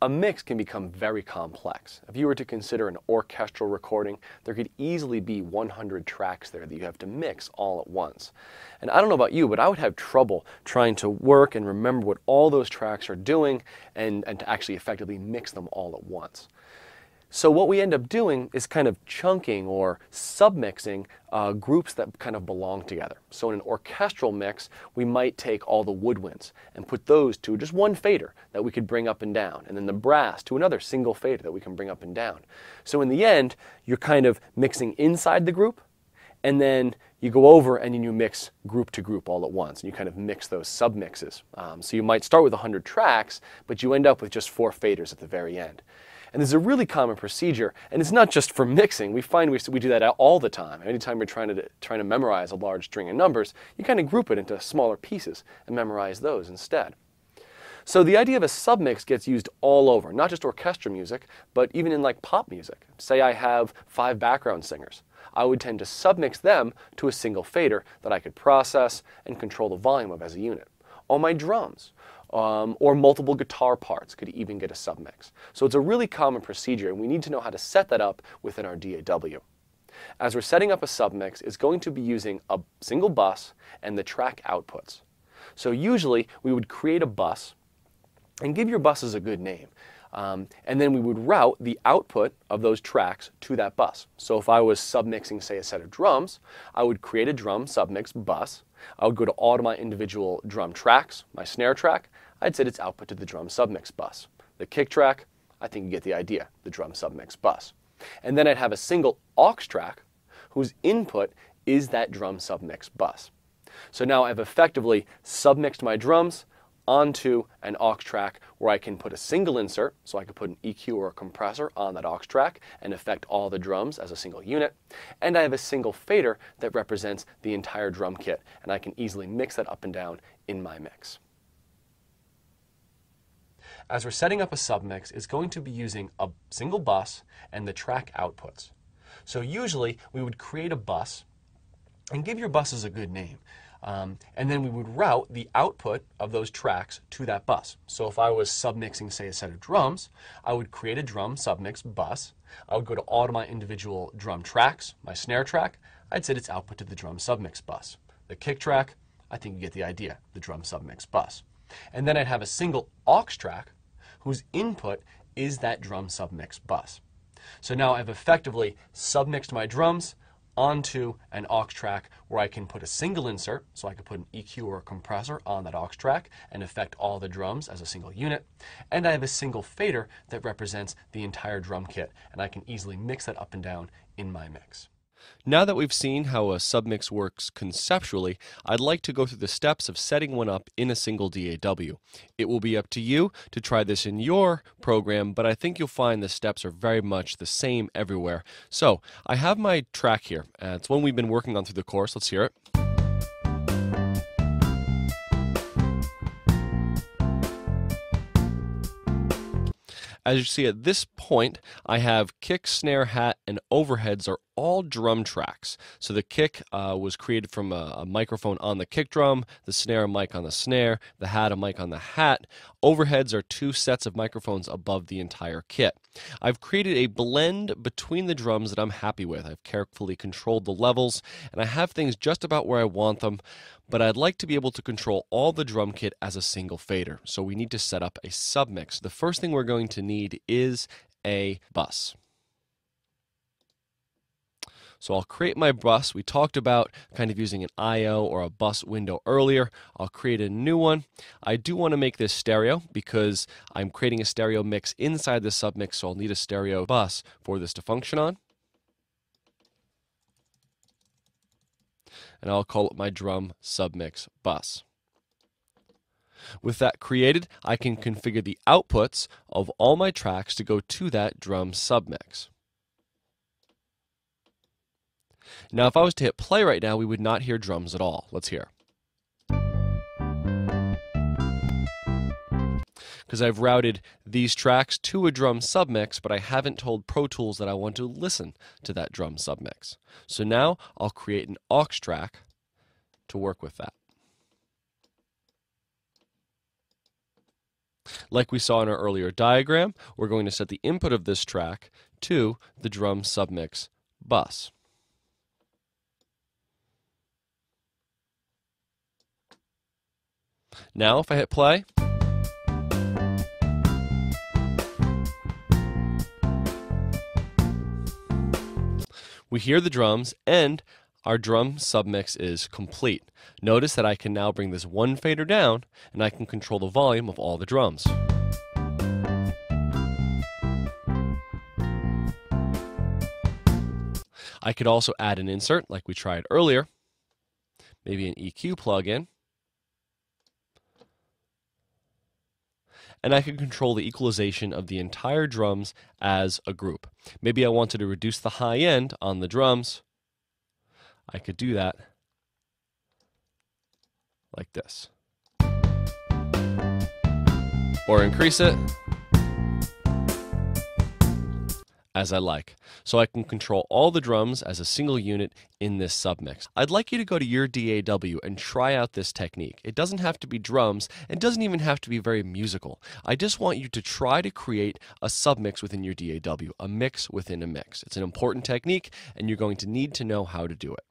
a mix can become very complex. If you were to consider an orchestral recording, there could easily be 100 tracks there that you have to mix all at once. And I don't know about you, but I would have trouble trying to work and remember what all those tracks are doing and to actually effectively mix them all at once. So what we end up doing is kind of chunking or submixing groups that kind of belong together. So in an orchestral mix, we might take all the woodwinds and put those to just one fader that we could bring up and down, and then the brass to another single fader that we can bring up and down. So in the end, you're kind of mixing inside the group, and then you go over and then you mix group to group all at once, and you kind of mix those submixes. So you might start with 100 tracks, but you end up with just 4 faders at the very end. And this is a really common procedure, and it's not just for mixing. We find we do that all the time. Anytime you're trying to memorize a large string of numbers, you kind of group it into smaller pieces and memorize those instead. So the idea of a submix gets used all over, not just orchestra music, but even in like pop music. Say I have 5 background singers. I would tend to submix them to a single fader that I could process and control the volume of as a unit. On my drums, or multiple guitar parts could even get a submix. So it's a really common procedure, and we need to know how to set that up within our DAW. As we're setting up a submix, it's going to be using a single bus and the track outputs. So usually we would create a bus, and give your buses a good name. And then we would route the output of those tracks to that bus. So if I was submixing, say, a set of drums, I would create a drum submix bus. I would go to all of my individual drum tracks, my snare track, I'd set its output to the drum submix bus. The kick track, I think you get the idea, the drum submix bus. And then I'd have a single aux track whose input is that drum submix bus. So now I've effectively submixed my drums onto an aux track where I can put a single insert, so I could put an EQ or a compressor on that aux track and affect all the drums as a single unit. And I have a single fader that represents the entire drum kit, and I can easily mix that up and down in my mix. As we're setting up a submix, it's going to be using a single bus and the track outputs. So usually we would create a bus, and give your buses a good name. And then we would route the output of those tracks to that bus. So if I was submixing, say, a set of drums, I would create a drum submix bus. I would go to all of my individual drum tracks, my snare track, I'd set its output to the drum submix bus. The kick track, I think you get the idea, the drum submix bus. And then I'd have a single aux track whose input is that drum submix bus. So now I've effectively submixed my drums onto an aux track where I can put a single insert, so I could put an EQ or a compressor on that aux track and affect all the drums as a single unit. And I have a single fader that represents the entire drum kit, and I can easily mix that up and down in my mix. Now that we've seen how a submix works conceptually, I'd like to go through the steps of setting one up in a single DAW. It will be up to you to try this in your program, but I think you'll find the steps are very much the same everywhere. So I have my track here. It's one we've been working on through the course. Let's hear it. As you see at this point, I have kick, snare, hat, and overheads are all drum tracks. So the kick was created from a microphone on the kick drum, the snare a mic on the snare, the hat a mic on the hat. Overheads are 2 sets of microphones above the entire kit. I've created a blend between the drums that I'm happy with. I've carefully controlled the levels, and I have things just about where I want them, but I'd like to be able to control all the drum kit as a single fader. So we need to set up a submix. The first thing we're going to need is a bus. So I'll create my bus. We talked about kind of using an I/O or a bus window earlier. I'll create a new one. I do want to make this stereo because I'm creating a stereo mix inside the submix, so I'll need a stereo bus for this to function on. And I'll call it my drum submix bus. With that created, I can configure the outputs of all my tracks to go to that drum submix. Now, if I was to hit play right now, we would not hear drums at all. Let's hear. Because I've routed these tracks to a drum submix, but I haven't told Pro Tools that I want to listen to that drum submix. So now I'll create an aux track to work with that. Like we saw in our earlier diagram, we're going to set the input of this track to the drum submix bus. Now if I hit play, we hear the drums and our drum submix is complete. Notice that I can now bring this one fader down and I can control the volume of all the drums. I could also add an insert like we tried earlier, maybe an EQ plugin. And I can control the equalization of the entire drums as a group. Maybe I wanted to reduce the high end on the drums. I could do that like this. Or increase it as I like. So I can control all the drums as a single unit in this submix. I'd like you to go to your DAW and try out this technique. It doesn't have to be drums, and doesn't even have to be very musical. I just want you to try to create a submix within your DAW, a mix within a mix. It's an important technique, and you're going to need to know how to do it.